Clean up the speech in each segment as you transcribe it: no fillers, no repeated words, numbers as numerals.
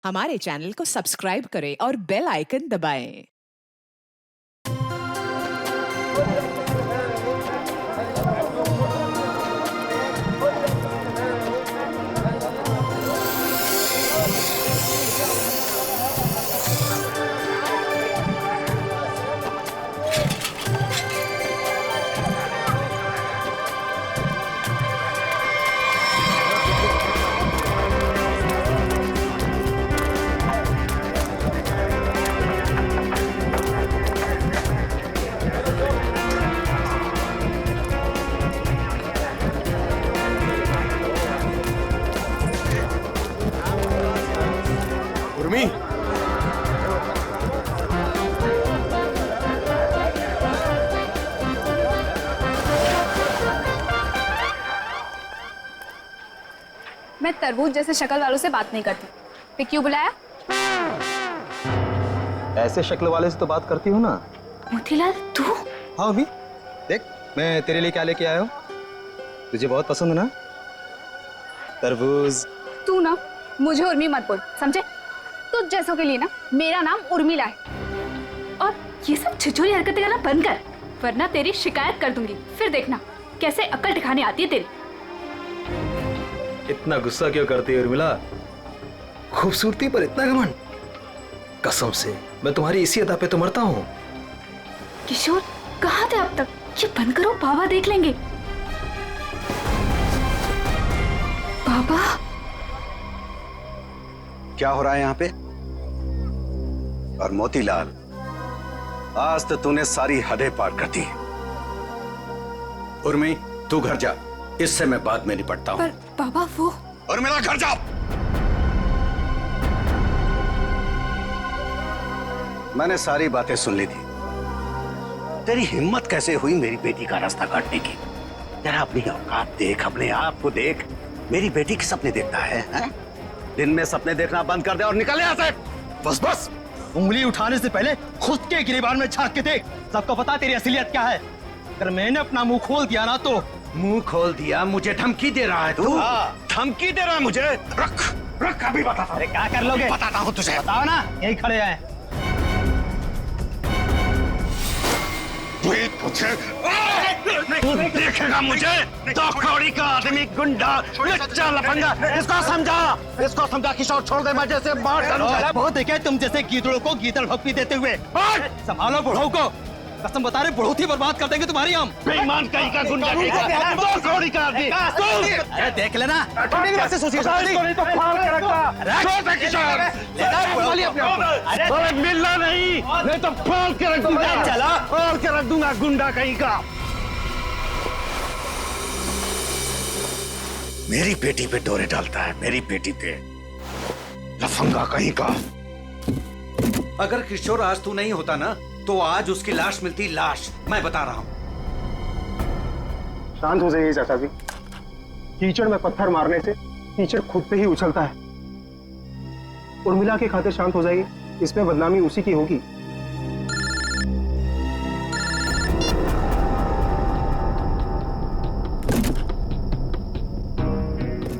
हमारे चैनल को सब्सक्राइब करें और बेल आइकन दबाएं। उर्मी, मैं तरबूज जैसे शक्ल वालों से बात नहीं करती। फिर क्यों बुलाया? ऐसे शक्ल वाले से तो बात करती हूँ ना। मोतीलाल तू? हाँ उर्मी, देख मैं तेरे लिए क्या लेके आया हूँ। तुझे बहुत पसंद है ना तरबूज। तू ना मुझे उर्मी मत बोल, समझे? तुझ जैसों के लिए ना मेरा नाम उर्मिला है। और ये सब छिछोरी हरकतें करना बंद कर, वरना तेरी शिकायत कर दूंगी। फिर देखना कैसे अक्ल दिखाने आती है तेरी। इतना गुस्सा क्यों करती है उर्मिला? खूबसूरती पर इतना घमंड? कसम से मैं तुम्हारी इसी अदा पे तो मरता हूँ। किशोर कहाँ थे अब तक? ये बंद करो, बाबा देख लेंगे। बाबा क्या हो रहा है यहाँ पे? और मोतीलाल, आज तो तूने सारी हदें पार कर दी। उर्मी तू घर जा, इससे मैं बाद में निपटता हूँ। पर बाबा वो और मेरा घर जा। मैंने सारी बातें सुन ली थी। तेरी हिम्मत कैसे हुई मेरी बेटी का रास्ता काटने की? तेरा अपनी औकात देख, अपने आप को देख। मेरी बेटी के सपने देखता है? दिन में सपने देखना बंद कर दे और निकल यहाँ से। बस बस, उंगली उठाने से पहले खुद के गिरेबान में झांक के देख। सबको पता तेरी असलियत क्या है। अगर मैंने अपना मुंह खोल दिया ना तो। मुंह खोल दिया? मुझे धमकी दे रहा है तू? धमकी दे रहा है मुझे? रख रख, अभी बताता। अरे क्या कर लोगे? बताता हूँ तुझे। बताओ ना, यही खड़े हैं। देखेगा मुझे? दो कौड़ी का आदमी, गुंडा, लच्चा, लफंगा। इसको समझा किशोर, छोड़ दे, मैं जैसे मार डालूं। बहुत देखे तुम जैसे गीदड़ों को गीदड़ भक्ति देते हुए। संभालो बुढ़ऊ को, कसम बता रहे बहुत ही बर्बाद कर देंगे तुम्हारी हम। बेईमान कहीं का गुंडा, कहीं का दो कौड़ी का आदमी। अरे देख लेना। अरे मिलना नहीं तो फाड़ के रख दूंगा। चला और के रख दूंगा, गुंडा कहीं का। मेरी बेटी पे डोरे डालता है, मेरी बेटी पे, लफंगा कहीं का। अगर किशोर आज तू नहीं होता ना तो आज उसकी लाश मिलती, लाश। मैं बता रहा हूं। शांत हो जाइए चाचा जी। कीचड़ में पत्थर मारने से कीचड़ खुद पे ही उछलता है। उर्मिला के खातिर शांत हो जाइए, इसमें बदनामी उसी की होगी।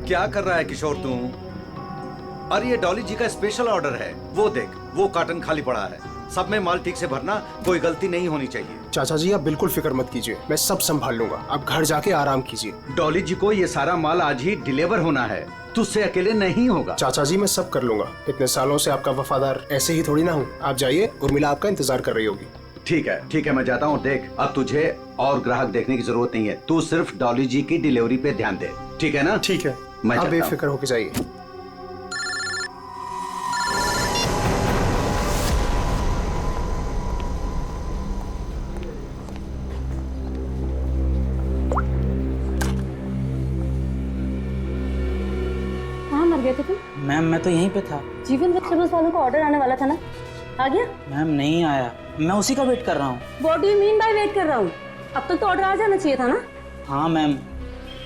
क्या कर रहा है किशोर तू? अरे ये डॉली जी का स्पेशल ऑर्डर है। वो देख, वो कार्टन खाली पड़ा है। सब में माल ठीक से भरना, कोई गलती नहीं होनी चाहिए। चाचा जी आप बिल्कुल फिक्र मत कीजिए, मैं सब संभाल लूंगा। आप घर जाके आराम कीजिए। डॉली जी को ये सारा माल आज ही डिलीवर होना है, तुझसे अकेले नहीं होगा। चाचा जी मैं सब कर लूंगा। इतने सालों से आपका वफादार ऐसे ही थोड़ी ना हूँ। आप जाइए, उर्मिला आपका इंतजार कर रही होगी। ठीक है मैं जाता हूँ। देख, अब तुझे और ग्राहक देखने की जरूरत नहीं है। तू सिर्फ डॉली जी की डिलीवरी पे ध्यान दे, ठीक है ना? ठीक है, मैं आप चलता हूं। बेफिक्र होके जाइए। कहाँ मर गए थे तुम? मैम मैं तो यहीं पे था। जीवन वेजिटेबल्स वालों को ऑर्डर आने वाला था ना, आ गया? मैम नहीं आया, मैं उसी का वेट कर रहा हूँ। What do you mean by weight कर रहा हूँ? अब तक तो ऑर्डर आ जाना चाहिए था ना। हाँ मैम,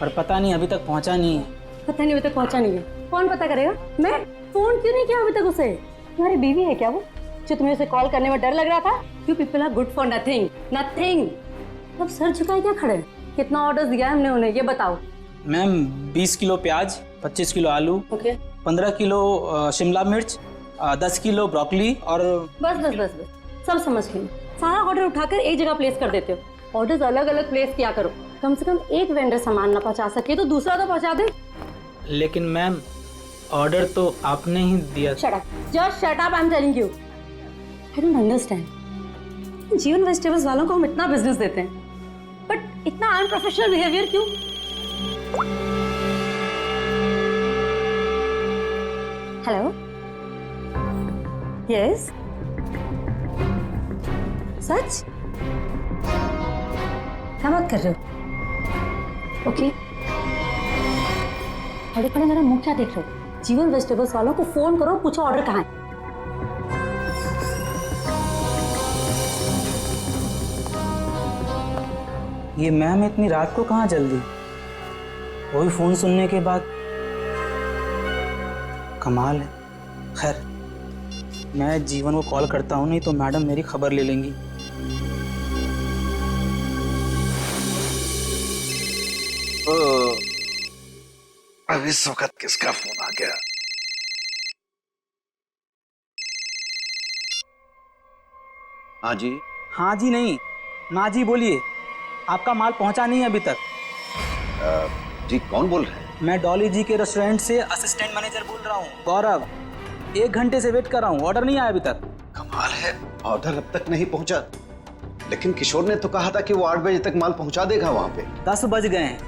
पर पता नहीं अभी तक पहुँचा नहीं है। पता नहीं अभी तक पहुँचा नहीं है। कौन पता करेगा? मैं फोन क्यों नहीं किया अभी तक उसे? तुम्हारी बीवी है क्या वो, जो तुम्हें उसे कॉल करने में डर लग रहा था? You people are good for nothing nothing. अब सर झुकाए क्या खड़े? कितना ऑर्डर दिया है हमने उन्हें, ये बताओ। मैम 20 किलो प्याज, 25 किलो आलू, ओके 15 किलो शिमला मिर्च, 10 किलो ब्रोकली और बस बस बस बस सब समझ गई। सारा ऑर्डर उठाकर एक जगह प्लेस कर देते हो। ऑर्डर्स अलग अलग प्लेस किया करो। कम से कम एक वेंडर सामान ना पहुंचा सके तो दूसरा तो पहुंचा दे। लेकिन मैम ऑर्डर तो आपने ही दिया। Shut up, just shut up, I am telling you. I don't understand. जीवन वेजिटेबल्स वालों को हम इतना बिजनेस देते हैं बट इतना अनप्रोफेशनल बिहेवियर क्यों? हेलो, यस, सच? क्या बात कर रहे हो? ओके, बड़े बड़े मेरा मुंह क्या देख रहे हो? जीवन वेजिटेबल्स वालों को फोन करो, पूछो ऑर्डर कहाँ है। ये मैम इतनी रात को कहाँ जल्दी? वही फोन सुनने के बाद। कमाल है। खैर मैं जीवन को कॉल करता हूँ, नहीं तो मैडम मेरी खबर ले लेंगी। अब इस वक्त किसका फोन आ गया? हाँ जी। हाँ जी नहीं, ना जी बोलिए। आपका माल पहुंचा नहीं है अभी तक। जी कौन बोल रहे हैं? मैं डॉली जी के रेस्टोरेंट से असिस्टेंट मैनेजर बोल रहा हूँ, गौरव। 1 घंटे से वेट कर रहा हूँ, ऑर्डर नहीं आया अभी तक। कमाल है, ऑर्डर अब तक नहीं पहुंचा। लेकिन किशोर ने तो कहा था कि वो 8 बजे तक माल पहुंचा देगा वहाँ पे। 10 बज गए हैं,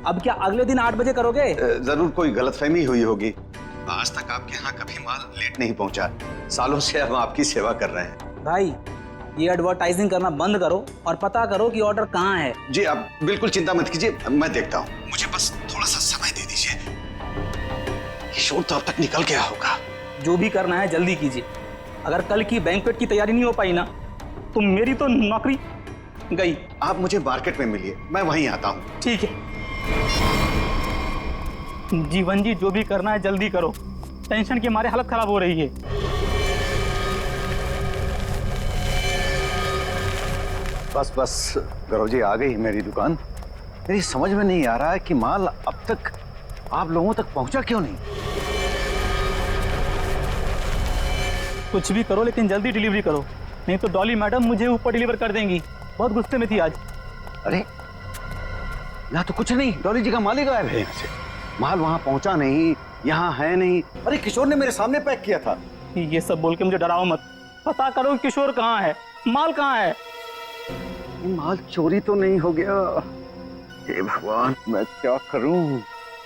अब क्या अगले दिन 8 बजे करोगे? जरूर कोई गलतफहमी हुई होगी। आज तक आपके यहाँ कभी माल लेट नहीं पहुंचा। सालों से हम आपकी सेवा कर रहे हैं। भाई ये एडवर्टाइजिंग करना बंद करो और पता करो कि ऑर्डर कहाँ है। जी आप बिल्कुल चिंता मत कीजिए, मैं देखता हूँ। मुझे बस थोड़ा सा समय दे दीजिए। किशोर तो अब तक निकल गया होगा। जो भी करना है जल्दी कीजिए। अगर कल की बैंक्वेट की तैयारी नहीं हो पाई ना तो मेरी तो नौकरी गई। आप मुझे मार्केट में मिलिए, मैं वहीं आता हूँ। ठीक है जीवन जी, जो भी करना है जल्दी करो। टेंशन के मारे हालत खराब हो रही है। बस बस गौरव जी, आ गई मेरी दुकान। मेरी समझ में नहीं आ रहा है कि माल अब तक आप लोगों तक पहुंचा क्यों नहीं। कुछ भी करो लेकिन जल्दी डिलीवरी करो, नहीं तो डॉली मैडम मुझे ऊपर डिलीवर कर देंगी। बहुत गुस्से में थी आज। अरे यहाँ तो कुछ नहीं, डॉली जी का माल ही गायब है यहाँ से। माल वहां पहुंचा नहीं, यहाँ है नहीं। अरे किशोर ने मेरे सामने पैक किया था। ये सब बोल के मुझे डराओ मत। पता करो किशोर कहाँ है, माल कहाँ है। माल चोरी तो नहीं हो गया? हे भगवान, मैं क्या करूं?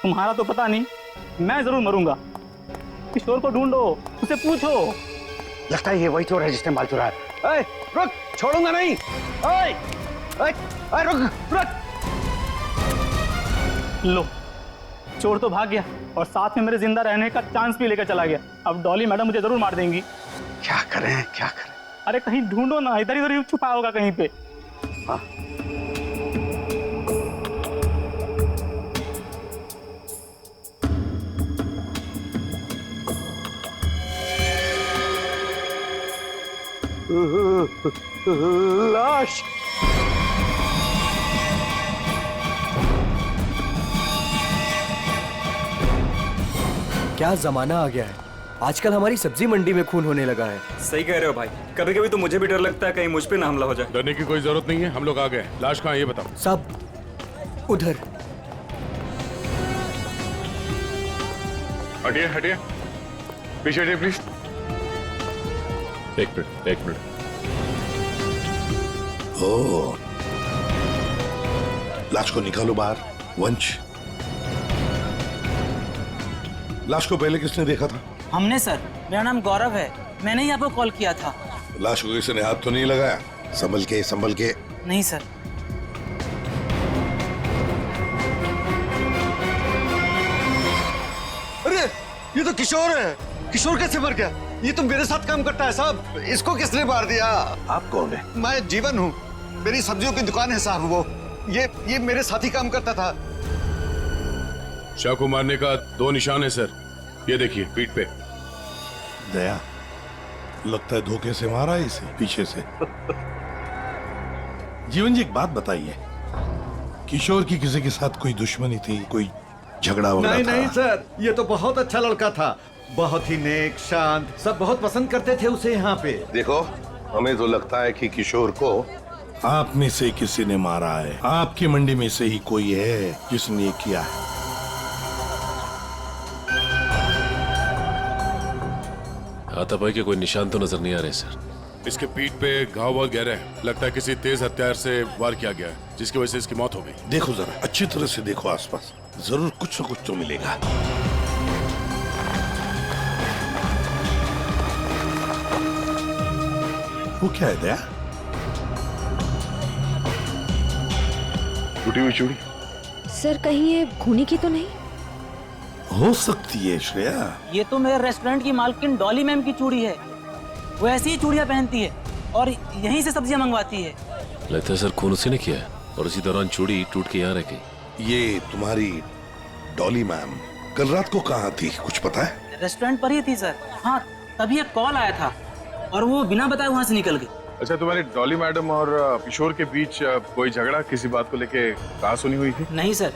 तुम्हारा तो पता नहीं, मैं जरूर मरूंगा। किशोर को ढूंढो, उसे पूछो। लगता है ये वही चोर है जिसने माल चुराया। ए, रुक, छोड़ूंगा नहीं। ए, ए, ए, रुक। लो, चोर तो भाग गया और साथ में मेरे जिंदा रहने का चांस भी लेकर चला गया। अब डॉली मैडम मुझे जरूर मार देंगी। क्या करें क्या करें? अरे कहीं ढूंढो ना, इधर इधर छुपा होगा कहीं पे। हाँ। लाश। क्या जमाना आ गया है, आजकल हमारी सब्जी मंडी में खून होने लगा है। सही कह रहे हो भाई, कभी कभी तो मुझे भी डर लगता है कहीं मुझ पे ना हमला हो जाए। डरने की कोई जरूरत नहीं है, हम लोग आ गए। लाश कहाँ है ये बताओ। सब उधर। हटिए हटिए, पीछे हटिए प्लीज। एक मिनट। ओह, लाश को निकालो बाहर। वंश, लाश को पहले किसने देखा था? हमने सर, मेरा नाम गौरव है, मैंने ही आपको कॉल किया था। लाश को किसी ने हाथ तो नहीं लगाया? संभल के। नहीं सर। अरे ये तो किशोर है। किशोर कैसे मर गया? ये तो मेरे साथ काम करता है साहब। इसको किसने मार दिया? आप कौन है? मैं जीवन हूँ, मेरी सब्जियों की दुकान है साहब। वो ये मेरे साथ ही काम करता था। शाह को मारने का 2 निशान है सर, ये देखिए पीठ पे। दया, लगता है धोखे से मारा है इसे पीछे से। जीवन जी एक बात बताइए, किशोर की किसी के साथ कोई दुश्मनी थी, कोई झगड़ा वगड़ा था? नहीं सर, ये तो बहुत अच्छा लड़का था। बहुत ही नेक, शांत, सब बहुत पसंद करते थे उसे यहाँ पे। देखो, हमें तो लगता है कि किशोर को आप में से किसी ने मारा है। आपकी मंडी में से ही कोई है जिसने ये किया है। हाथापाई के कोई निशान तो नजर नहीं आ रहे सर। इसके पीठ पे घाव बहुत गहरे हैं। लगता है किसी तेज हथियार से वार किया गया है, जिसकी वजह से इसकी मौत हो गई। देखो जरा, अच्छी तरह से देखो आसपास, जरूर कुछ न कुछ तो मिलेगा। वो क्या है दया? टूटी हुई चूड़ी? सर कहीं ये खूनी की तो नहीं? हो सकती है श्रेया। ये तो मेरे रेस्टोरेंट की मालकिन डॉली मैम की चूड़ी है। वो ऐसी ही चूड़ियां पहनती है और यहीं से सब्जियां मंगवाती है। लगता है सर खून उसी ने किया है और उसी दौरान चूड़ी टूट के यहाँ रह गई। ये तुम्हारी डॉली मैम कल रात को कहाँ थी, कुछ पता है? रेस्टोरेंट पर ही थी सर। हाँ, तभी एक कॉल आया था और वो बिना बताए वहाँ से निकल गई। अच्छा, तुम्हारी डॉली मैडम और किशोर के बीच कोई झगड़ा किसी बात को लेके कहा सुनी हुई थी? नहीं सर,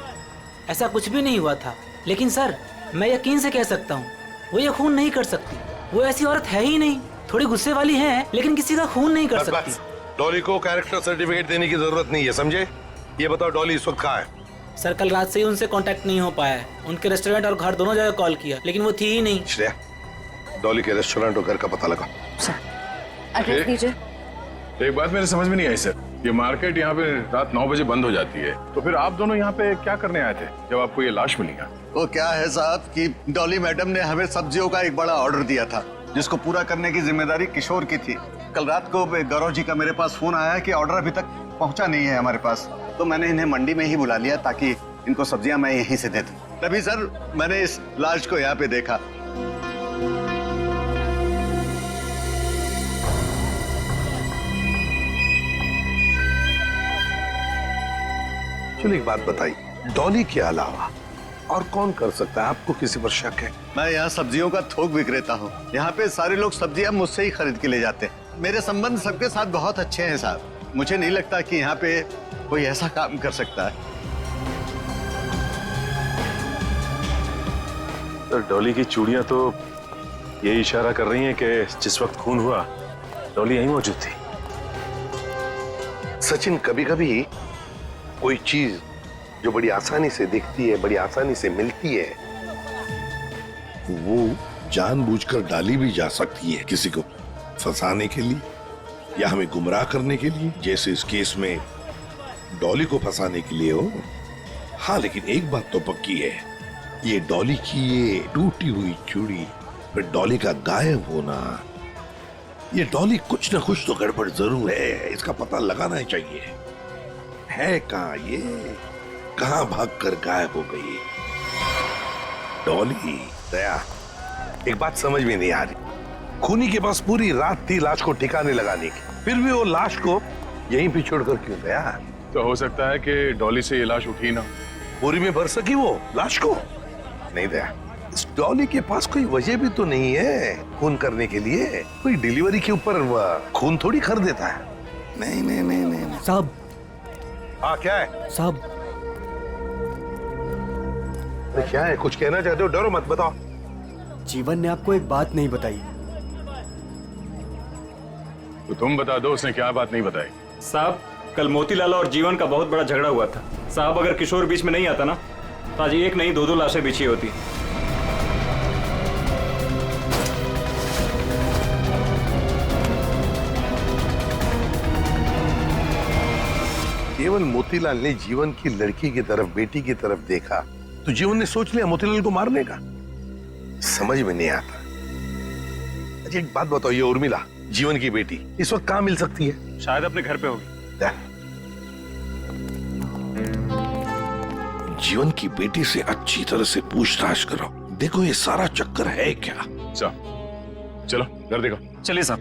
ऐसा कुछ भी नहीं हुआ था। लेकिन सर, मैं यकीन से कह सकता हूँ वो ये खून नहीं कर सकती। वो ऐसी औरत है ही नहीं। थोड़ी गुस्से वाली है लेकिन किसी का खून नहीं कर सकती। डॉली को कैरेक्टर सर्टिफिकेट देने की जरूरत नहीं है, समझे? ये बताओ डॉली इस वक्त कहाँ है? सर कल रात से ही उनसे कांटेक्ट नहीं हो पाया है। उनके रेस्टोरेंट और घर दोनों जगह कॉल किया लेकिन वो थी ही नहीं। श्रेया, डॉली के रेस्टोरेंट और घर का पता लगा। एड्रेस दीजिए। एक बात मेरे समझ में नहीं आई सर, ये मार्केट यहाँ पे रात 9 बजे बंद हो जाती है, तो फिर आप दोनों यहाँ पे क्या करने आए थे जब आपको ये लाश मिली? वो क्या है साहब कि डॉली मैडम ने हमें सब्जियों का एक बड़ा ऑर्डर दिया था, जिसको पूरा करने की जिम्मेदारी किशोर की थी। कल रात को गौरव जी का मेरे पास फोन आया कि ऑर्डर अभी तक पहुंचा नहीं है हमारे पास, तो मैंने इन्हें मंडी में ही बुला लिया ताकि इनको सब्जियां मैं यहीं से दे दूं। तभी सर मैंने इस लाश को यहाँ पे देखा। चलो एक बात बताइए, डॉली के अलावा और कौन कर सकता है? आपको किसी पर शक है? मैं यहाँ सब्जियों का थोक विक्रेता हूँ। यहाँ पे सारे लोग सब्जियां मुझसे ही खरीद के ले जाते हैं। मेरे संबंध सबके साथ बहुत अच्छे हैं साहब। मुझे नहीं लगता कि यहाँ पे कोई ऐसा काम कर सकता है। तो डॉली की चूड़ियां तो ये इशारा कर रही हैं कि जिस वक्त खून हुआ डॉली यहीं मौजूद थी। सचिन, कभी कभी कोई चीज जो बड़ी आसानी से दिखती है, बड़ी आसानी से मिलती है, वो जानबूझकर डाली भी जा सकती है किसी को फंसाने के लिए या हमें गुमराह करने के लिए, जैसे इस केस में डॉली को फंसाने के लिए हो। हाँ, लेकिन एक बात तो पक्की है, ये डॉली की ये टूटी हुई चूड़ी, फिर डॉली का गायब होना, ये डॉली कुछ न कुछ तो गड़बड़ जरूर है। इसका पता लगाना ही चाहिए। है कहाँ ये? कहाँ भागकर गायब हो गई डॉली? दया, एक बात समझ में नहीं आ रही, खूनी के पास पूरी रात थी लाश को ठिकाने लगाने की, फिर भी वो लाश को यहीं पे छोड़कर क्यों गया? तो हो सकता है कि डॉली से ये लाश उठी ना, बोरी में भर सकी वो लाश को। नहीं दया, इस डॉली के पास कोई वजह भी तो नहीं है खून करने के लिए। कोई डिलीवरी के ऊपर खून थोड़ी कर देता है। नहीं नहीं नहीं नहीं साहब। हाँ, क्या है साहब? क्या है? कुछ कहना चाहते हो? डरो मत, बताओ। जीवन ने आपको एक बात नहीं बताई। तो तुम बता दो, उसने क्या बात नहीं बताई? साहब, कल मोतीलाल और जीवन का बहुत बड़ा झगड़ा हुआ था। साहब, अगर किशोर बीच में नहीं आता ना तो आज एक नहीं दो लाशें बिछी होती। केवल मोतीलाल ने जीवन की लड़की की तरफ, बेटी की तरफ देखा तो जीवन ने सोच लिया मोतीलाल को मारने का। समझ में नहीं आता। अच्छा एक बात बताओ, ये उर्मिला जीवन की बेटी इस वक्त कहाँ मिल सकती है? शायद अपने घर पे होगी। जीवन की बेटी से अच्छी तरह से पूछताछ करो, देखो ये सारा चक्कर है क्या। चलो घर देखो। चलिए साहब।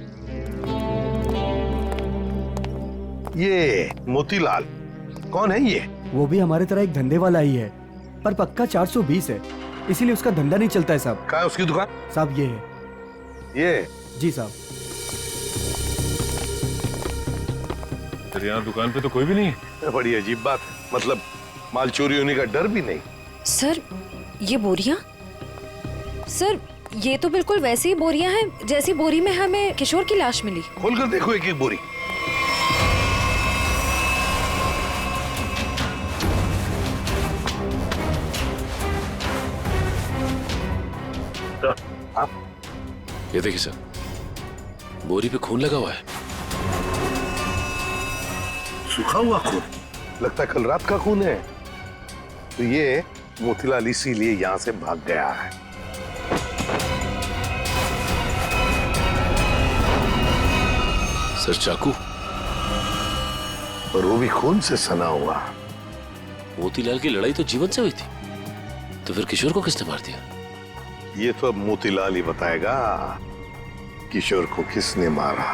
ये मोतीलाल कौन है? ये वो भी हमारे तरह एक धंधे वाला ही है, पर पक्का 420 है, इसीलिए उसका धंधा नहीं चलता है साहब। कहाँ है उसकी दुकान? साहब ये है। ये? जी साहब। तेरे यहाँ दुकान पे तो कोई भी नहीं है? बड़ी अजीब बात है, मतलब माल चोरी होने का डर भी नहीं। सर ये बोरियां? सर ये तो बिल्कुल वैसी ही बोरियां हैं जैसी बोरी में हमें किशोर की लाश मिली। खोलकर देखो एक एक बोरी। ये देखिए सर, बोरी पे खून लगा हुआ है। सूखा हुआ खून? लगता है कल रात का खून है। तो ये मोतीलाल इसीलिए यहां से भाग गया है। सर चाकू, और वो भी खून से सना हुआ। मोतीलाल की लड़ाई तो जीवन से हुई थी, तो फिर किशोर को किसने मार दिया? ये तो अब मोतीलाल ही बताएगा किशोर को किसने मारा।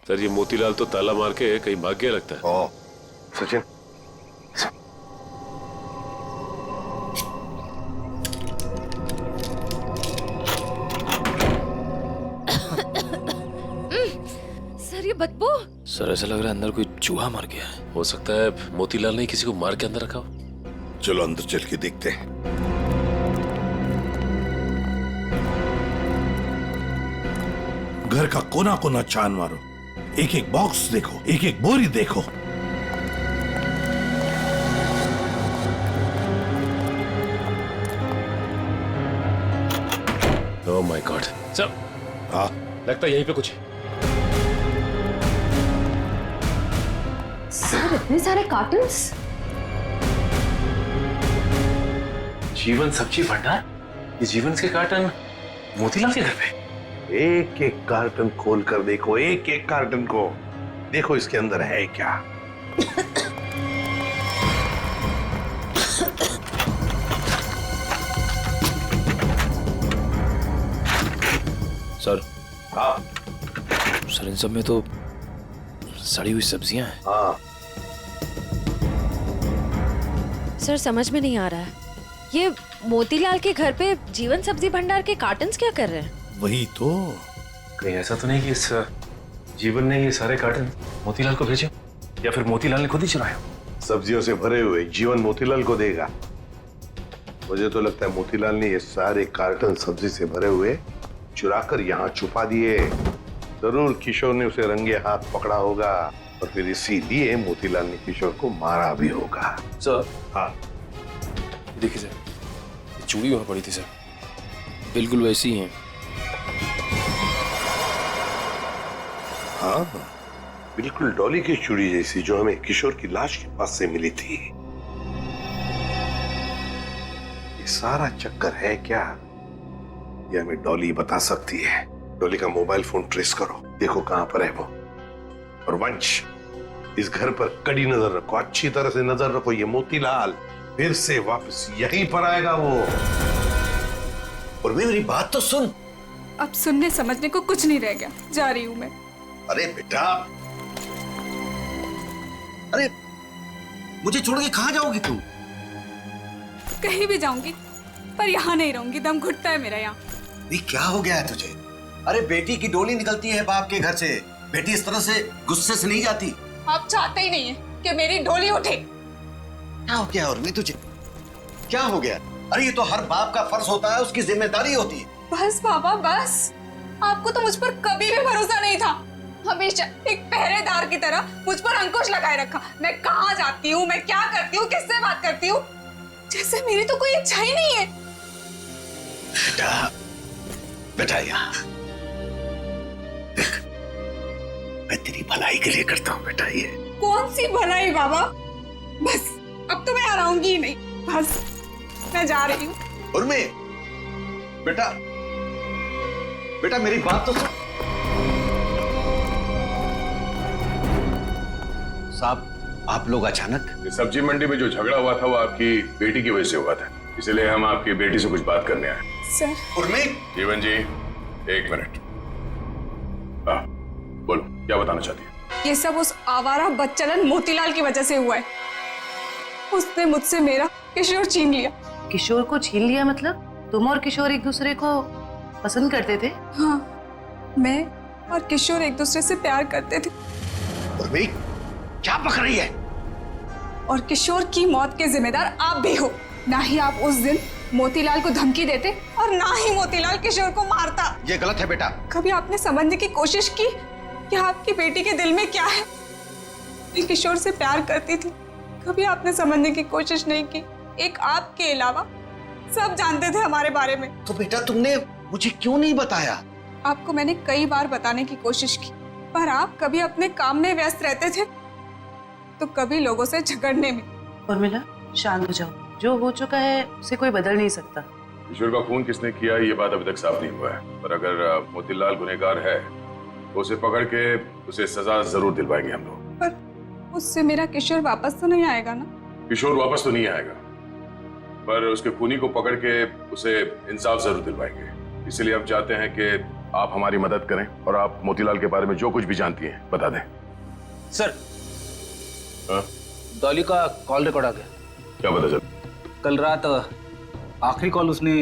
सर ये मोतीलाल तो ताला मार के कहीं भाग गया लगता है। ओ, सचिन सर ये बदबू। सर ऐसा लग रहा है अंदर कोई चूहा मर गया है। हो सकता है मोतीलाल ने किसी को मार के अंदर रखा हो। चलो अंदर चल के देखते हैं। घर का कोना कोना छान मारो, एक एक बॉक्स देखो, एक एक बोरी देखो। Oh my God. सर हाँ लगता है यहीं पे कुछ है। सर इतने सारे कार्टन्स। जीवन सब्जी भंडार, ये जीवन के कार्टन मोतीलाल के घर पे। एक एक कार्टन खोल कर देखो, एक एक कार्टन को देखो, इसके अंदर है क्या। सर हाँ सर इन सब में तो सड़ी हुई सब्जियां हैं। हाँ सर समझ में नहीं आ रहा है, ये मोतीलाल के घर पे जीवन सब्जी भंडार के कार्टन्स क्या कर रहे हैं? वही तो। कहीं ऐसा तो नहीं कि इस जीवन ने ये सारे कार्टन मोतीलाल को भेजे, या फिर मोतीलाल ने खुद ही चुराया? सब्जियों से भरे हुए जीवन मोतीलाल को देगा। मुझे तो लगता है मोतीलाल ने ये सारे कार्टन सब्जी से भरे हुए चुराकर यहाँ छुपा दिए। जरूर किशोर ने उसे रंगे हाथ पकड़ा होगा, और फिर इसीलिए मोतीलाल ने किशोर को मारा भी होगा। सर हाँ देखिए सर, ये चूड़ी वहां पड़ी थी सर, बिल्कुल वैसी ही है। हाँ बिल्कुल डॉली की चूड़ी जैसी, जो हमें किशोर की लाश के पास से मिली थी। ये सारा चक्कर है क्या, ये हमें डॉली बता सकती है। डॉली का मोबाइल फोन ट्रेस करो, देखो कहां पर है वो। और वंश, इस घर पर कड़ी नजर रखो, अच्छी तरह से नजर रखो। ये मोतीलाल फिर से वापस यहीं पर आएगा वो। और मेरी बात तो सुन। अब सुनने समझने को कुछ नहीं रह गया, जा रही हूँ मैं। अरे बेटा, अरे मुझे छोड़ के कहां जाओगी तू? कहीं भी जाऊंगी, पर यहाँ नहीं रहूंगी। दम घुटता है मेरा यहाँ। क्या हो गया है तुझे? अरे बेटी की डोली निकलती है बाप के घर से, बेटी इस तरह से गुस्से से नहीं जाती। आप चाहते ही नहीं है कि मेरी डोली उठे। क्या हो गया उर्मी तुझे? क्या हो गया? अरे ये तो हर बाप का फर्ज होता है, उसकी जिम्मेदारी होती है। बस बाबा बस, आपको तो मुझ पर कभी भी भरोसा नहीं था। हमेशा एक पहरेदार की तरह मुझ पर अंकुश लगाए रखा। मैं कहाँ जाती हूँ, मैं क्या करती हूँ, किससे बात करती हूँ, जैसे मेरी तो कोई इच्छा ही नहीं है। बेटा बेटा यहाँ देख, मैं तेरी भलाई के लिए करता हूँ बेटा। ये कौन सी भलाई बाबा? बस अब तो मैं आराऊंगी ही नहीं, बस मैं जा रही हूँ। उर्मी बेटा, बेटा मेरी बात तो सुन। साहब आप लोग अचानक? इस सब्जी मंडी में जो झगड़ा हुआ था वो आपकी बेटी की वजह से हुआ था, इसलिए हम आपकी बेटी से कुछ बात करने आए। सर। उर्मी। जीवन जी एक मिनट, बोलो क्या बताना चाहती है? ये सब उस आवारा बच्चलन मोतीलाल की वजह से हुआ है। उसने मुझसे मेरा किशोर छीन लिया। किशोर को छीन लिया मतलब? तुम और किशोर एक दूसरे को पसंद करते थे? हाँ, मैं और किशोर एक दूसरे से प्यार करते थे। उर्मी क्या बक रही है? और किशोर की मौत के जिम्मेदार आप भी हो। ना ही आप उस दिन मोतीलाल को धमकी देते और ना ही मोतीलाल किशोर को मारता। ये गलत है बेटा। कभी आपने समझने की कोशिश की कि आपकी बेटी के दिल में क्या है? मैं किशोर से प्यार करती थी, कभी आपने समझने की कोशिश नहीं की। एक आपके अलावा सब जानते थे हमारे बारे में। तो बेटा तुमने मुझे क्यों नहीं बताया? आपको मैंने कई बार बताने की कोशिश की, पर आप कभी अपने काम में व्यस्त रहते थे तो कभी लोगों से झगड़ने में। उर्मिला शांत हो जाओ, जो हो चुका है उसे कोई बदल नहीं सकता। किशोर का खून किसने किया ये बात अभी तक साफ नहीं हुआ है, पर अगर मोतीलाल गुनहगार है तो उसे पकड़ के उसे सजा जरूर दिलवाएंगे हम लोग। पर उससे मेरा किशोर वापस तो नहीं आएगा ना? किशोर वापस तो नहीं आएगा, पर उसके खूनी को पकड़ के उसे इंसाफ जरूर दिलवाएंगे। इसलिए हम चाहते हैं कि आप हमारी मदद करें और आप मोतीलाल के बारे में जो कुछ भी जानती हैं बता दें। सर, डॉली का कॉल रिकॉर्ड आ गया। क्या पता चल? कल रात आखिरी कॉल उसने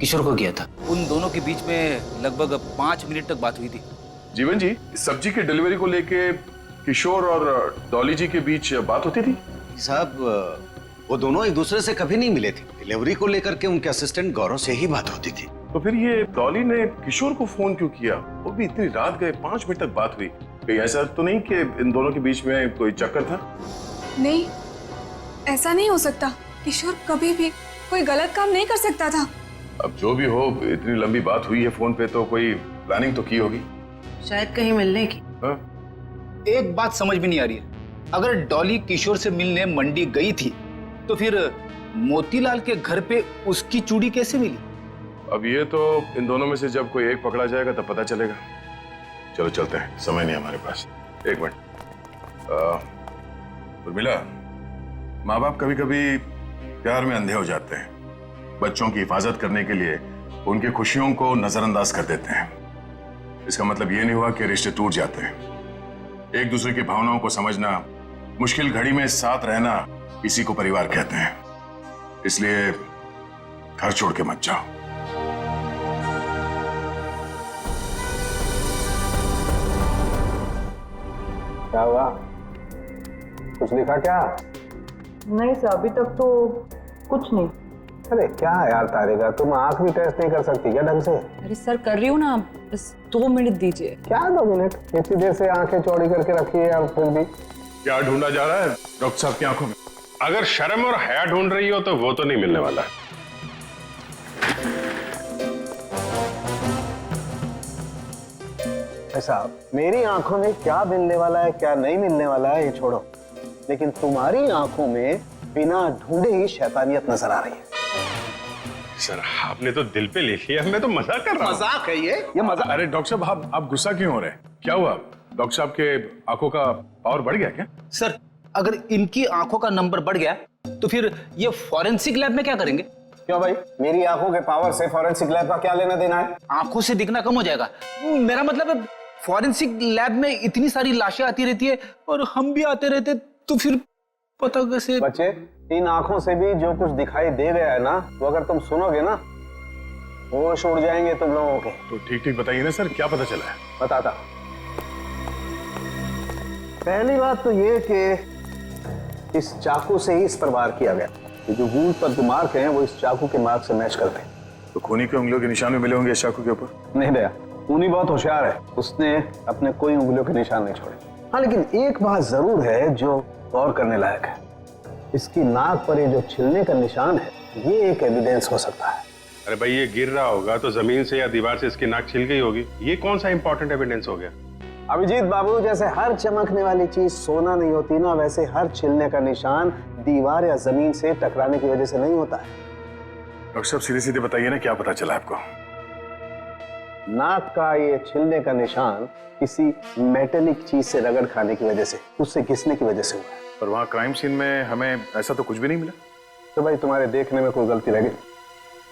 किशोर को किया था। उन दोनों के बीच में लगभग 5 मिनट तक बात हुई थी। जीवन जी, सब्जी की डिलीवरी को लेके किशोर और डॉली जी के बीच बात होती थी? साहब, वो दोनों एक दूसरे से कभी नहीं मिले थे। डिलीवरी को लेकर के उनके असिस्टेंट गौरव से ही बात होती थी। तो फिर ये डॉली ने किशोर को फोन क्यों किया? वो भी इतनी रात गए, 5 मिनट तक बात हुई। कहीं ऐसा तो नहीं कि इन दोनों के बीच में कोई चक्कर था? नहीं, ऐसा नहीं हो सकता। किशोर कभी भी कोई गलत काम नहीं कर सकता था। अब जो भी हो, इतनी लंबी बात हुई है फोन पे तो कोई प्लानिंग तो की होगी, शायद कहीं मिलने की। हाँ? एक बात समझ में नहीं आ रही है, अगर डॉली किशोर से मिलने मंडी गई थी तो फिर मोतीलाल के घर पे उसकी चूड़ी कैसे मिली? अब ये तो इन दोनों में से जब कोई एक पकड़ा जाएगा तब पता चलेगा। चलो चलते हैं, समय नहीं हमारे पास। एक मिनट। उर्मिला, माँ बाप कभी कभी प्यार में अंधे हो जाते हैं। बच्चों की हिफाजत करने के लिए उनकी खुशियों को नजरअंदाज कर देते हैं। इसका मतलब ये नहीं हुआ कि रिश्ते टूट जाते हैं। एक दूसरे की भावनाओं को समझना, मुश्किल घड़ी में साथ रहना, इसी को परिवार कहते हैं। इसलिए घर छोड़ के मत जाओ। क्या हुआ? कुछ लिखा क्या? नहीं सर, अभी तक तो कुछ नहीं। अरे क्या यार तारिका, तुम आंख भी टेस्ट नहीं कर सकती क्या ढंग से? अरे सर कर रही हूँ ना, बस 2 मिनट दीजिए। क्या 2 मिनट? इतनी देर से आंखें चौड़ी करके रखी है और फिर भी क्या ढूंढा जा रहा है डॉक्टर साहब की आंखों में? अगर शर्म और हया ढूंढ रही हो तो वो तो नहीं मिलने वाला। साहब, मेरी आंखों में क्या मिलने वाला है क्या नहीं मिलने वाला है ये छोड़ो, लेकिन तुम्हारी आंखों में बिना ढूंढे ही शैतानियत नजर आ रही है। सर आपने तो दिल पे ले लिया, मैं तो मजाक कर रहा हूं। मजाक है ये मजाक। अरे डॉक्टर साहब, आप गुस्सा क्यों हो रहे हैं? क्या हुआ? डॉक्टर साहब के आंखों का पावर बढ़ गया क्या? सर, अगर इनकी आंखों का नंबर बढ़ गया तो फिर ये फॉरेंसिक लैब में क्या करेंगे? क्यों भाई, मेरी आंखों के पावर से फॉरेंसिक लैब का क्या लेना देना है? आंखों से दिखना कम हो जाएगा। मेरा मतलब है फॉरेंसिक लैब में इतनी सारी लाशें आती रहती है और हम भी आते रहते, तो फिर पता कैसे? बच्चे, इन आंखों से भी जो कुछ दिखाई दे गया है ना, वो अगर तुम सुनोगे ना, होश उड़ जाएंगे तुम लोगों के। तो ठीक ठीक बताइए ना सर, क्या पता चला है? बताता। पहली बात तो ये कि इस चाकू से ही इस पर वार किया गया। ये जो वूंड पर जो मार्क हैं वो इस चाकू के मार्क से मैच करते हैं। तो खूनी के उंगलियों के निशान भी मिले होंगे इस चाकू के ऊपर? नहीं दया, खूनी बहुत होशियार है, उसने अपने कोई उंगलियों के निशान नहीं छोड़े। हाँ, लेकिन एक बात जरूर है जो गौर करने लायक है। इसकी नाक पर ये जो छिलने का निशान है, ये एक एविडेंस हो सकता है। अरे भाई, ये गिर रहा होगा तो जमीन से या दीवार से इसकी नाक छिल गई होगी। ये कौन सा इंपॉर्टेंट एविडेंस हो गया? अभिजीत बाबू, जैसे हर चमकने वाली चीज सोना नहीं होती ना, वैसे हर छिलने का निशान दीवार या जमीन से टकराने की वजह से नहीं होता है। डॉक्टर साहब सीधे सीधे बताइए ना, क्या पता चला आपको? नाक का ये छिलने का निशान किसी मेटेलिक चीज से रगड़ खाने की वजह से, उससे घिसने की वजह से हुआ है। पर वहाँ क्राइम सीन में हमें ऐसा तो कुछ भी नहीं मिला। तो भाई तुम्हारे देखने में कोई गलती रह गई?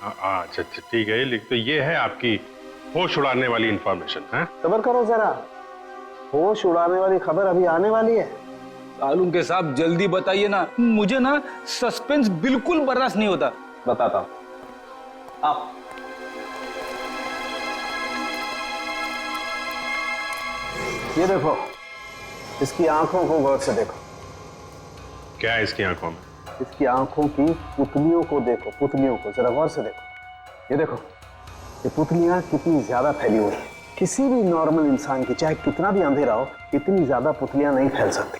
अच्छा ठीक है, लिख तो ये है आपकी होश उड़ाने वाली इंफॉर्मेशन है। सब्र करो जरा, होश उड़ाने वाली खबर अभी आने वाली है। तालुम के साहब जल्दी बताइए ना, मुझे ना सस्पेंस बिल्कुल बर्दाश्त नहीं होता। बताता हूं, आप ये देखो, इसकी आंखों को गौर से देखो। क्या है इसकी आंखों में? इसकी आंखों की पुतलियों को देखो, पुतलियों को जरा गौर से देखो। ये देखो, ये पुतलियां कितनी ज्यादा फैली हुई है। किसी भी नॉर्मल इंसान की, चाहे कितना भी अंधेरा हो, इतनी ज्यादा पुतलियां नहीं फैल सकती।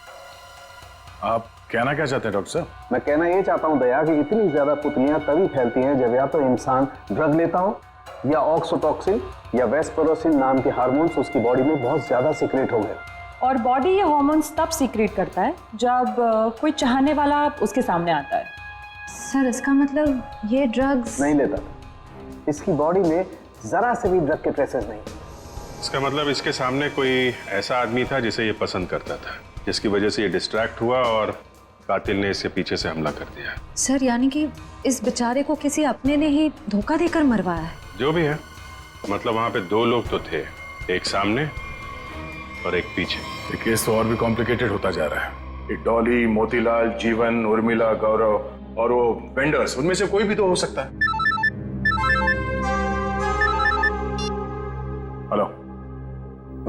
आप कहना क्या चाहते हैं डॉक्टर साहब? मैं कहना ये चाहता हूं दया कि इतनी ज्यादा पुतलियां तभी फैलती हैं जब या तो इंसान ड्रग लेता हो, या ऑक्सीटोसिन या वेस्परोसिन नाम के हार्मोन्स उसकी बॉडी में बहुत ज्यादा सीक्रेट हो गए। और बॉडी ये हार्मोन्स तब सीक्रेट करता है जब कोई चाहने वाला उसके सामने आता है। सर इसका मतलब ये ड्रग्स नहीं लेता, इसकी बॉडी में जरा से भी ड्रग के ट्रेसेस नहीं। इसका मतलब इसके सामने कोई ऐसा आदमी था जिसे ये पसंद करता था, जिसकी वजह से ये डिस्ट्रैक्ट हुआ और कातिल ने इसके पीछे से हमला कर दिया। सर यानी कि इस बेचारे को किसी अपने ने ही धोखा देकर मरवाया है। जो भी है, मतलब वहां पे दो लोग तो थे, एक सामने और एक पीछे। ये केस तो और भी कॉम्प्लिकेटेड होता जा रहा है। ये डॉली, मोतीलाल, जीवन, उर्मिला, गौरव और वो वेंडर्स, उनमें से कोई भी तो हो सकता है। हेलो,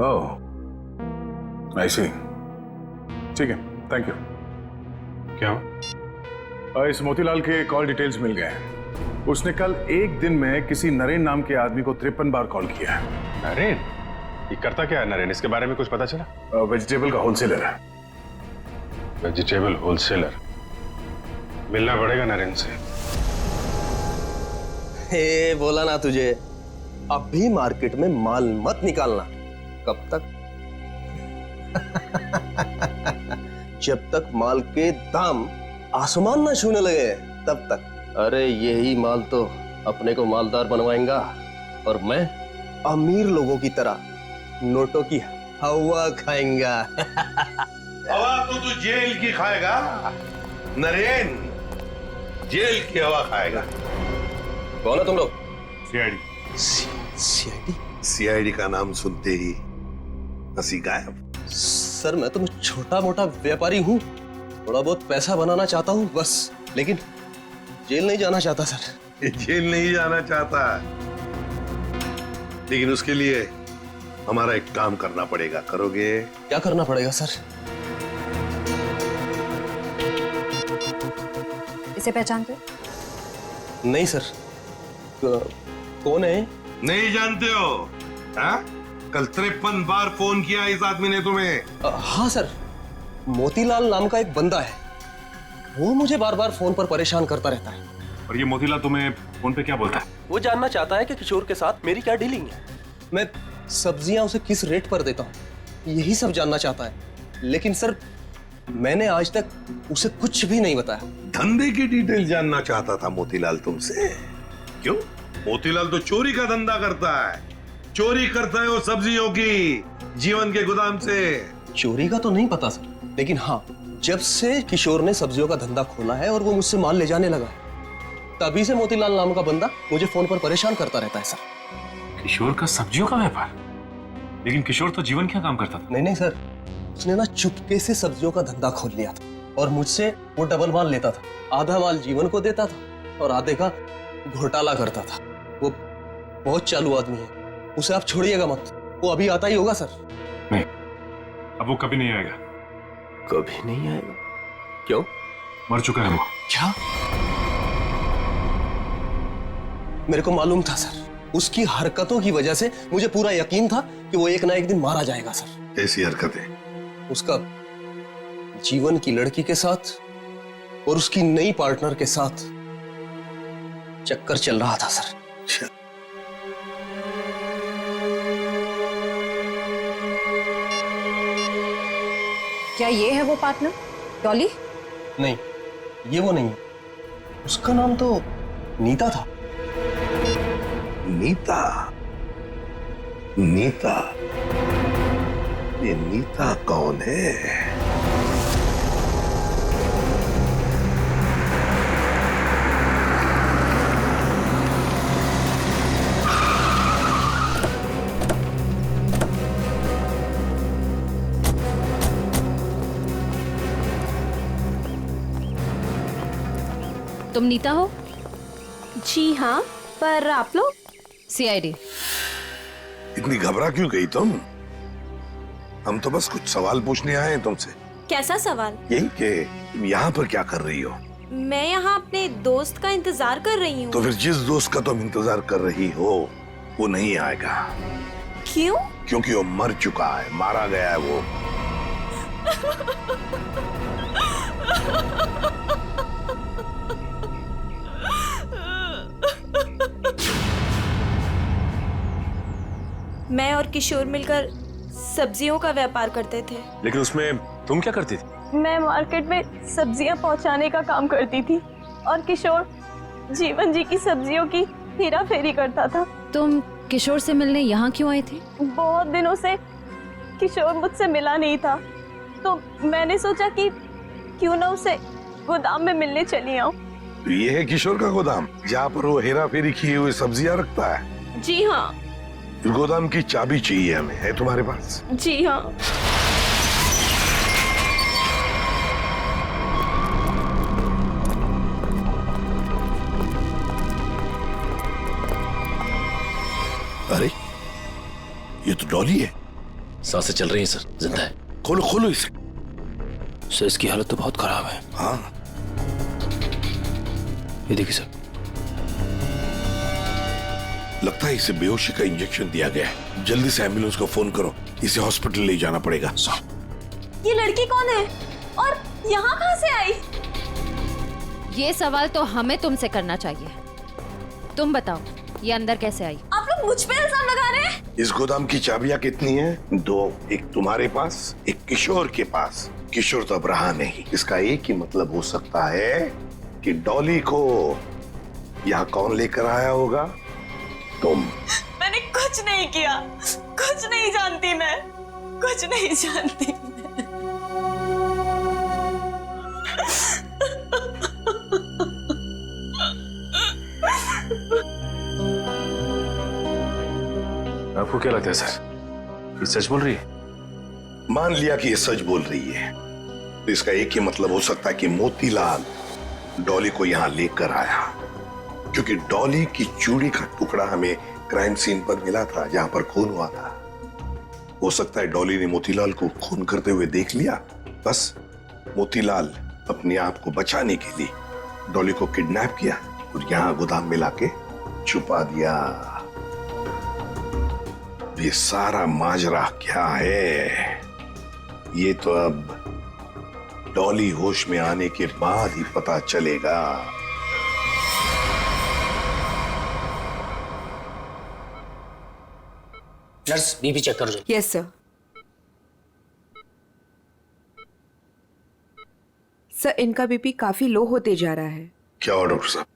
ओह आई सी, ठीक है, थैंक यू। क्या? इस मोतीलाल के कॉल डिटेल्स मिल गए हैं। उसने कल एक दिन में किसी नरेन नाम के आदमी को 53 बार कॉल किया है। नरेन? ये करता क्या है नरेन? इसके बारे में कुछ पता चला? वेजिटेबल का होलसेलर है। Vegetable wholesaler? मिलना पड़ेगा नरेन से। हे बोला ना तुझे, अब भी मार्केट में माल मत निकालना। कब तक? जब तक माल के दाम आसमान ना छूने लगे तब तक। अरे यही माल तो अपने को मालदार बनवाएगा और मैं अमीर लोगों की तरह नोटों की हवा खाएंगा। हवा तो तू जेल की खाएगा नरेन, जेल की हवा खाएगा। कौन है तुम लोग? सीआईडी। सीआईडी? सीआईडी का नाम सुनते ही हंसी गायब। सर मैं तो छोटा मोटा व्यापारी हूँ, थोड़ा बहुत पैसा बनाना चाहता हूँ बस, लेकिन जेल नहीं जाना चाहता सर। जेल नहीं जाना चाहता, लेकिन उसके लिए हमारा एक काम करना पड़ेगा। करोगे? क्या करना पड़ेगा सर? इसे पहचानते? नहीं सर। कौन है? नहीं जानते हो? हाँ? कल 53 बार फोन किया इस आदमी ने तुम्हें। हाँ सर, मोतीलाल नाम का एक बंदा है, वो मुझे बार बार फोन पर परेशान करता रहता है। और ये मोतीलाल तुम्हें फोन पे क्या बोलता है? वो जानना चाहता है कि किशोर के साथ मेरी क्या डीलिंग है, मैं सब्जियां उसे किस रेट पर देता हूँ, यही सब जानना चाहता है। लेकिन सर मैंने आज तक उसे कुछ भी नहीं बताया। धंधे की डिटेल जानना चाहता था मोतीलाल तुमसे? क्यों? मोतीलाल तो चोरी का धंधा करता है, चोरी करता है वो सब्जियों की जीवन के गोदाम से। चोरी का तो नहीं पता सर, लेकिन हाँ जब से किशोर ने सब्जियों का धंधा खोला है और वो मुझसे माल ले जाने लगा, तभी से मोतीलाल नाम का बंदा मुझे फोन पर परेशान करता रहता है सर। किशोर का सब्जियों का व्यापार? लेकिन किशोर तो जीवन क्या काम करता था? नहीं सर, उसने ना चुपके से सब्जियों का धंधा खोल लिया था और मुझसे वो डबल माल लेता था। आधा माल जीवन को देता था और आधे का घोटाला करता था। वो बहुत चालू आदमी है, उसे आप छोड़िएगा मत, वो अभी आता ही होगा सर। नहीं, अब वो कभी नहीं आएगा। कभी नहीं आएगा? क्यों? मर चुका है वो। क्या? मेरे को मालूम था सर, उसकी हरकतों की वजह से मुझे पूरा यकीन था कि वो एक ना एक दिन मारा जाएगा सर। कैसी हरकतें? उसका जीवन की लड़की के साथ और उसकी नई पार्टनर के साथ चक्कर चल रहा था सर। क्या ये है वो पार्टनर डॉली? नहीं, ये वो नहीं है, उसका नाम तो नीता था। नीता? नीता? ये नीता कौन है? तुम नीता हो? जी हाँ, पर आप लोग? सीआईडी। इतनी घबरा क्यों गई तुम? हम तो बस कुछ सवाल पूछने आए हैं तुमसे। कैसा सवाल? यही कि तुम यहाँ पर क्या कर रही हो? मैं यहाँ अपने दोस्त का इंतजार कर रही हूँ। तो फिर जिस दोस्त का तुम इंतजार कर रही हो वो नहीं आएगा। क्यों? क्योंकि वो मर चुका है, मारा गया है वो। मैं और किशोर मिलकर सब्जियों का व्यापार करते थे। लेकिन उसमें तुम क्या करती थी? मैं मार्केट में सब्जियां पहुंचाने का काम करती थी और किशोर जीवन जी की सब्जियों की हेरा फेरी करता था। तुम किशोर से मिलने यहाँ क्यों आई थी? बहुत दिनों से किशोर मुझसे मिला नहीं था, तो मैंने सोचा कि क्यों ना उसे गोदाम में मिलने चली आऊं। तो ये है किशोर का गोदाम जहाँ पर वो हेरा फेरी किए हुए सब्जियां रखता है? जी हाँ। फिर गोदाम की चाबी चाहिए हमें, है तुम्हारे पास? जी हाँ। अरे ये तो डॉली है। सांसें चल रही हैं सर, जिंदा है। खोलो खोलो इसे। सर इसकी हालत तो बहुत खराब है। हाँ ये देखिए सर, लगता है इसे बेहोशी का इंजेक्शन दिया गया है। जल्दी से एम्बुलेंस को फोन करो, इसे हॉस्पिटल ले जाना पड़ेगा। ये लड़की कौन है और यहाँ कहाँ से आई? ये सवाल तो हमें तुमसे करना चाहिए। तुम बताओ, ये अंदर कैसे आई? आप लोग मुझ पे इल्जाम लगा रहे हैं? इस गोदाम की चाबियां कितनी हैं? 2, एक तुम्हारे पास, एक किशोर के पास। किशोर तो अब रहा नहीं। इसका एक ही मतलब हो सकता है कि डॉली को यहाँ कौन लेकर आया होगा? तुम। मैंने कुछ नहीं किया, कुछ नहीं जानती मैं, कुछ नहीं जानती मैं। आपको क्या लगता है सर, ये सच बोल रही है? मान लिया कि ये सच बोल रही है, तो इसका एक ही मतलब हो सकता है कि मोतीलाल डॉली को यहाँ लेकर आया, क्योंकि डॉली की चूड़ी का टुकड़ा हमें क्राइम सीन पर मिला था जहां पर खून हुआ था। हो सकता है डॉली ने मोतीलाल को खून करते हुए देख लिया। बस मोतीलाल अपने आप को बचाने के लिए डॉली को किडनैप किया और यहाँ गोदाम में लाके छुपा दिया। ये सारा माजरा क्या है, ये तो अब डॉली होश में आने के बाद ही पता चलेगा। नर्स बीपी चेक कर दो। Yes sir. सर इनका बीपी काफी लो होते जा रहा है। क्या हुआ डॉक्टर साहब,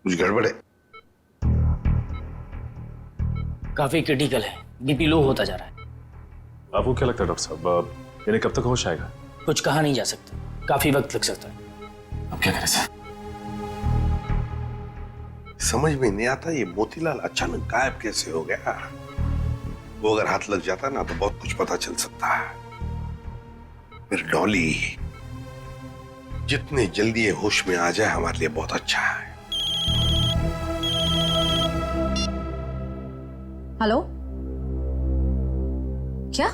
कुछ गड़बड़ है? काफी क्रिटिकल है, बीपी लो होता जा रहा है। आपको क्या लगता है डॉक्टर साहब, इन्हें कब तक होश आएगा? कुछ कहा नहीं जा सकता, काफी वक्त लग सकता है। अब क्या करें सर? समझ में नहीं आता ये मोतीलाल अचानक गायब कैसे हो गया। वो अगर हाथ लग जाता ना तो बहुत कुछ पता चल सकता है। फिर डॉली जितने जल्दी ये होश में आ जाए हमारे लिए बहुत अच्छा है। हेलो, क्या?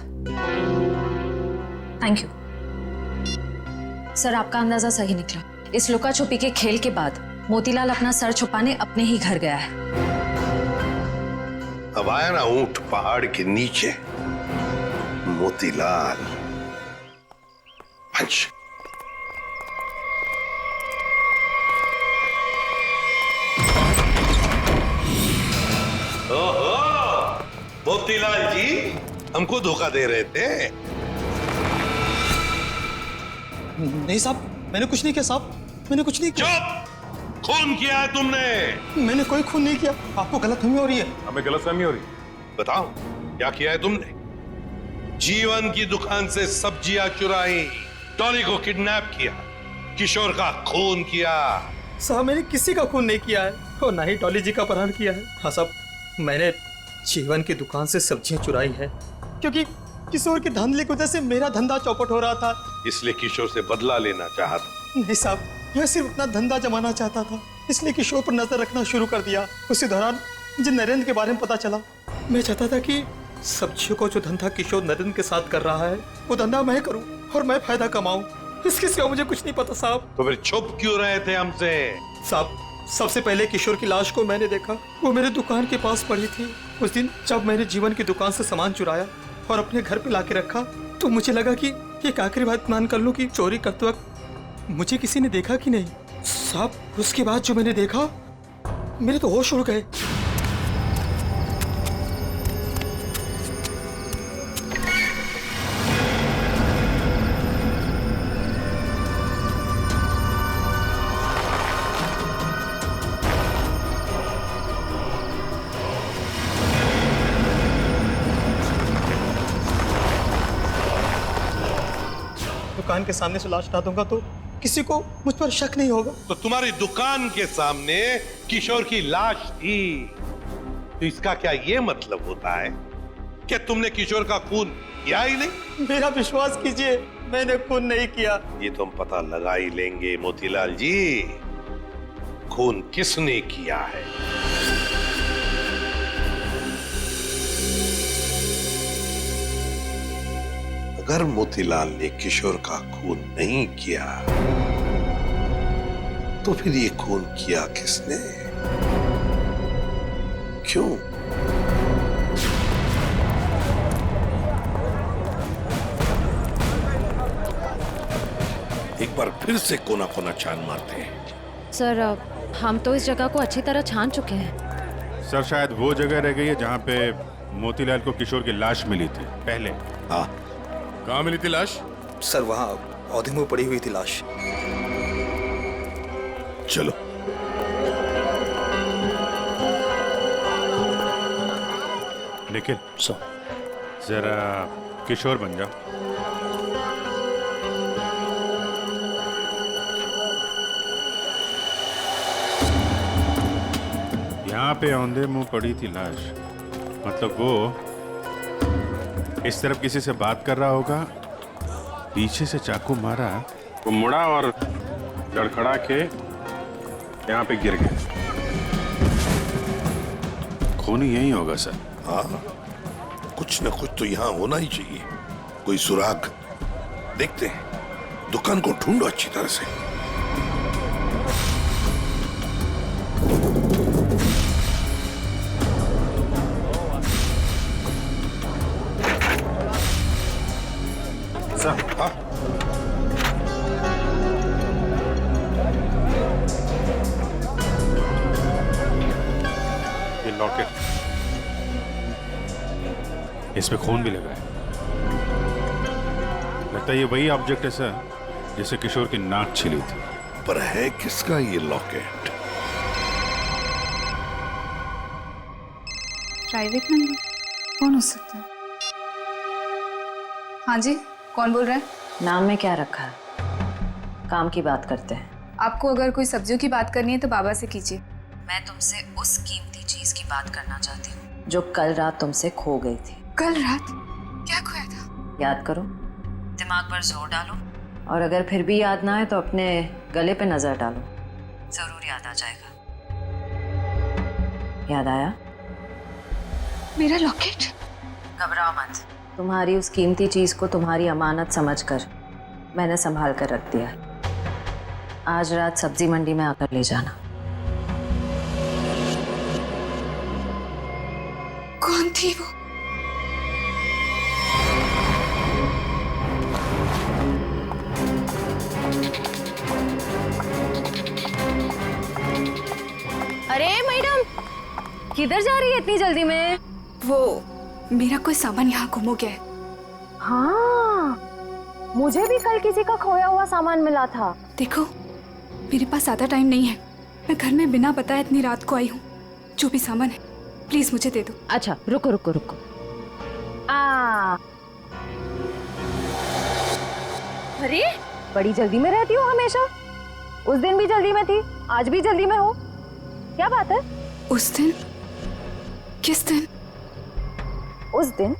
थैंक यू सर, आपका अंदाजा सही निकला। इस लुका छुपी के खेल के बाद मोतीलाल अपना सर छुपाने अपने ही घर गया है। अब आया ना ऊंट पहाड़ के नीचे, मोतीलाल। पंच। ओहो, मोतीलाल जी हमको धोखा दे रहे थे। नहीं साहब, मैंने कुछ नहीं किया साहब, मैंने कुछ नहीं किया। चुप! खून किया है तुमने। मैंने कोई खून नहीं किया, आपको गलतफहमी हो रही है। हमें गलतफहमी हो रही है। बताओ क्या किया है तुमने? जीवन की दुकान से सब्जियां चुराई, डॉली को किडनैप किया, किशोर का खून किया। साहब मैंने किसी का खून नहीं किया है और ना ही डॉली जी का अपहरण किया है। हाँ साहब, मैंने जीवन की दुकान से सब्जियां चुराई है क्योंकि किशोर के धंधे की वजह से मेरा धंधा चौपट हो रहा था, इसलिए किशोर से बदला लेना चाहा था। नहीं साहब, मैं सिर्फ अपना धंधा जमाना चाहता था, इसलिए किशोर पर नजर रखना शुरू कर दिया। उसी दौरान मुझे नरेंद्र के बारे में पता चला। मैं चाहता था कि सब्जियों को जो धंधा किशोर नरेंद्र के साथ कर रहा है वो धंधा मैं करूं और मैं फायदा कमाऊं, इसके सिवा मुझे कुछ नहीं पता साहब। तो फिर चुप क्यों रहे थे हमसे? साहब, सबसे पहले किशोर की लाश को मैंने देखा, वो मेरे दुकान के पास पड़ी थी। उस दिन जब मैंने जीवन की दुकान से सामान चुराया और अपने घर पे लाके रखा, तो मुझे लगा कि एक आखिरी बात मान कर लूं कि चोरी करते वक्त मुझे किसी ने देखा कि नहीं। साहब, उसके बाद जो मैंने देखा, मेरे तो होश उड़ गए। दुकान के सामने से लाश हटा दूंगा तो किसी को मुझ पर शक नहीं होगा। तो तुम्हारी दुकान के सामने किशोर की लाश थी, तो इसका क्या ये मतलब होता है कि तुमने किशोर का खून किया ही नहीं? मेरा विश्वास कीजिए, मैंने खून नहीं किया। ये तो हम पता लगा ही लेंगे मोतीलाल जी, खून किसने किया है। अगर मोतीलाल ने किशोर का खून नहीं किया, तो फिर ये खून किया किसने, क्यों? एक बार फिर से कोना कोना छान मारते हैं। सर, हम तो इस जगह को अच्छी तरह छान चुके हैं। सर, शायद वो जगह रह गई है जहाँ पे मोतीलाल को किशोर की लाश मिली थी पहले। हाँ, कहाँ मिली थी लाश? सर, वहाँ औधे में पड़ी हुई थी लाश। चलो। निखिल, जरा किशोर बन जाओ। यहाँ पे औंधे मुंह पड़ी थी लाश, मतलब वो इस तरफ किसी से बात कर रहा होगा, पीछे से चाकू मारा, वो मुड़ा और लड़खड़ा के यहाँ पे गिर गया। खून यही होगा सर। हाँ, कुछ न कुछ तो यहाँ होना ही चाहिए, कोई सुराग। देखते हैं, दुकान को ढूंढो अच्छी तरह से। सर, हाँ? ये लॉकेट, इस पे खून भी लगा है। लगता है ये वही ऑब्जेक्ट है सर जिसे किशोर की नाक छिली थी। पर है किसका ये लॉकेट? प्राइवेट नंबर कौन हो सकता है? हाँ जी, कौन बोल रहा है? नाम में क्या रखा है? काम की बात करते हैं। आपको अगर कोई सब्जियों की बात करनी है तो बाबा से कीजिए। मैं तुमसे उस कीमती चीज की बात करना चाहती हूँ जो कल रात तुमसे खो गई थी। कल रात क्या खोया था? याद करो, दिमाग पर जोर डालो, और अगर फिर भी याद ना आए तो अपने गले पे नजर डालो, जरूर याद आ जाएगा। याद आया? मेरा लॉकेट? घबराओ मत, तुम्हारी उस कीमती चीज को तुम्हारी अमानत समझकर मैंने संभाल कर रख दिया। आज रात सब्जी मंडी में आकर ले जाना। कौन थी वो? अरे मैडम, किधर जा रही है इतनी जल्दी में? वो मेरा कोई सामान यहाँ गुम हो गया है। हाँ, मुझे भी कल किसी का खोया हुआ सामान मिला था। देखो, मेरे पास ज्यादा टाइम नहीं है, मैं घर में बिना बताए इतनी रात को आई हूँ। जो भी सामान है प्लीज मुझे दे दो। अच्छा, रुको रुको रुको। अरे, बड़ी जल्दी में रहती हो हमेशा। उस दिन भी जल्दी में थी, आज भी जल्दी में हो, क्या बात है? उस दिन? किस दिन? उस दिन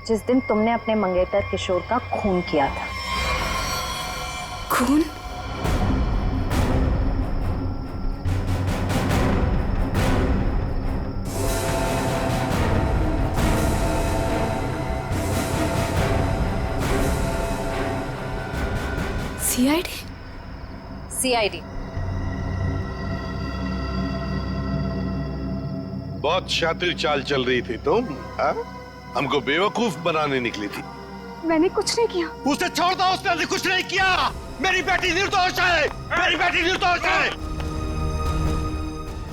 जिस दिन तुमने अपने मंगेतर किशोर का खून किया था। खून? सीआईडी? सीआईडी। बहुत शातिर चाल चल रही थी तुम, हाँ? हमको बेवकूफ बनाने निकली थी। मैंने कुछ नहीं किया। उसे छोड़ दो, उसने कुछ नहीं किया। मेरी बेटी निर्दोष है, मेरी बेटी निर्दोष है।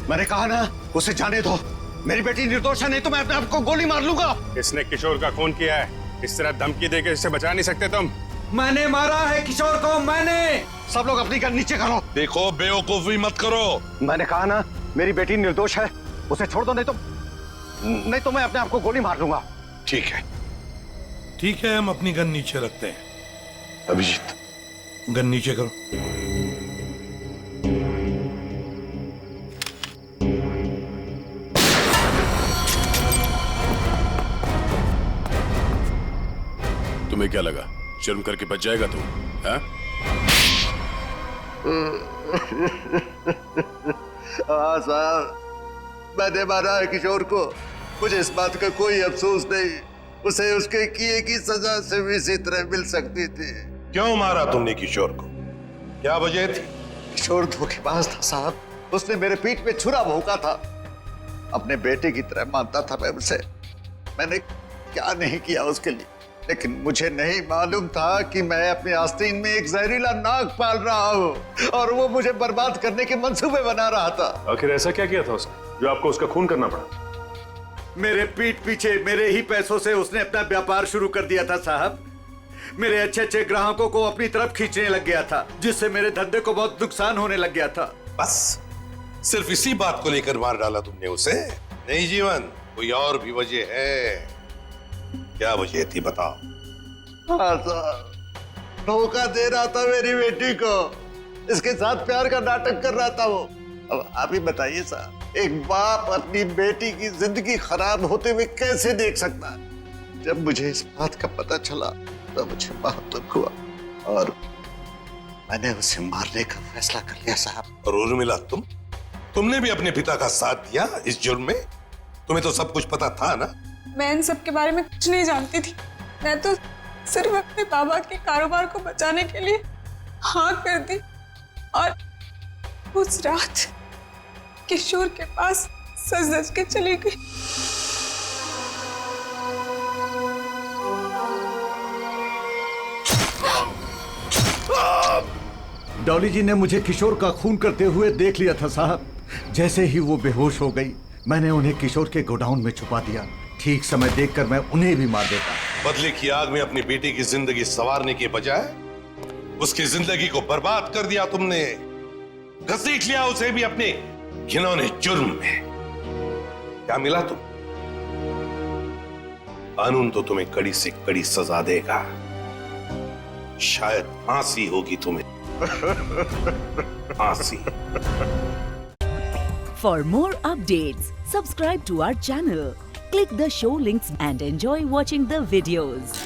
मैंने कहा ना, उसे जाने दो। मेरी बेटी निर्दोष है, नहीं तो मैं अपने आप को गोली मार लूंगा। इसने किशोर का खून किया है, इस तरह धमकी देके इससे बचा नहीं सकते तुम। मैंने मारा है किशोर को, मैंने। सब लोग अपनी गन नीचे करो। देखो, बेवकूफी मत करो। मैंने कहा ना, मेरी बेटी निर्दोष है, उसे छोड़ दो, नहीं तो मैं अपने आप को गोली मार लूंगा। ठीक है, ठीक है, हम अपनी गन नीचे रखते हैं। अभिजीत, गन नीचे करो। तुम्हें क्या लगा जुर्म करके बच जाएगा तू? हाँ? हाँ साहब, मैंने मारा है किशोर को। मुझे इस बात का कोई अफसोस नहीं। उसे उसके किए की सजा से भी इसी तरह मिल सकती थी। क्यों मारा तुमने किशोर को? क्या वजह थी? किशोर धोखेबाज था साहब। उसने मेरे पीठ पे छुरा भोंका था। अपने बेटे की तरह मानता था मैं उसे। मैंने क्या नहीं किया उसके लिए, लेकिन मुझे नहीं मालूम था कि मैं अपने आस्तीन में एक जहरीला नाग पाल रहा हूँ और वो मुझे बर्बाद करने के मंसूबे बना रहा था। आखिर ऐसा क्या किया था उसने जो आपको उसका खून करना पड़ा? मेरे पीठ पीछे मेरे ही पैसों से उसने अपना व्यापार शुरू कर दिया था साहब। मेरे अच्छे अच्छे ग्राहकों को अपनी तरफ खींचने लग गया था, जिससे मेरे धंधे को बहुत नुकसान होने लग गया था। बस सिर्फ इसी बात को लेकर मार डाला तुमने उसे? नहीं जीवन, कोई और भी वजह है। क्या वजह थी बताओ? हाँ साहब, धोखा दे रहा था मेरी बेटी को। इसके साथ प्यार का नाटक कर रहा था वो। अब आप ही बताइए साहब, एक बाप अपनी बेटी की जिंदगी खराब होते हुए कैसे देख सकता है? जब मुझे इस बात का पता चला तो मुझे बहुत दुख हुआ और मैंने उसे मारने का फैसला कर लिया साहब। और उर्मिला, तुमने भी अपने पिता का साथ दिया इस जुर्म में? तुम्हें तो सब कुछ पता था ना? मैं इन सब के बारे में कुछ नहीं जानती थी। मैं तो सिर्फ अपने बाबा के कारोबार को बचाने के लिए हाँ कर दी और उस रात किशोर के पास सज-धज के चली गई। डॉली जी ने मुझे किशोर का खून करते हुए देख लिया था साहब। जैसे ही वो बेहोश हो गई, मैंने उन्हें किशोर के गोडाउन में छुपा दिया। ठीक समय देखकर मैं उन्हें भी मार देता। बदले की आग में अपनी बेटी की जिंदगी संवारने के बजाय उसकी जिंदगी को बर्बाद कर दिया तुमने। घसीट लिया उसे भी अपने घिनौने जुर्म में। क्या मिला तुम? कानून तो तुम्हें कड़ी से कड़ी सजा देगा। शायद फांसी होगी तुम्हें। फांसी। For more updates, subscribe to our channel, click the show links and enjoy watching the videos.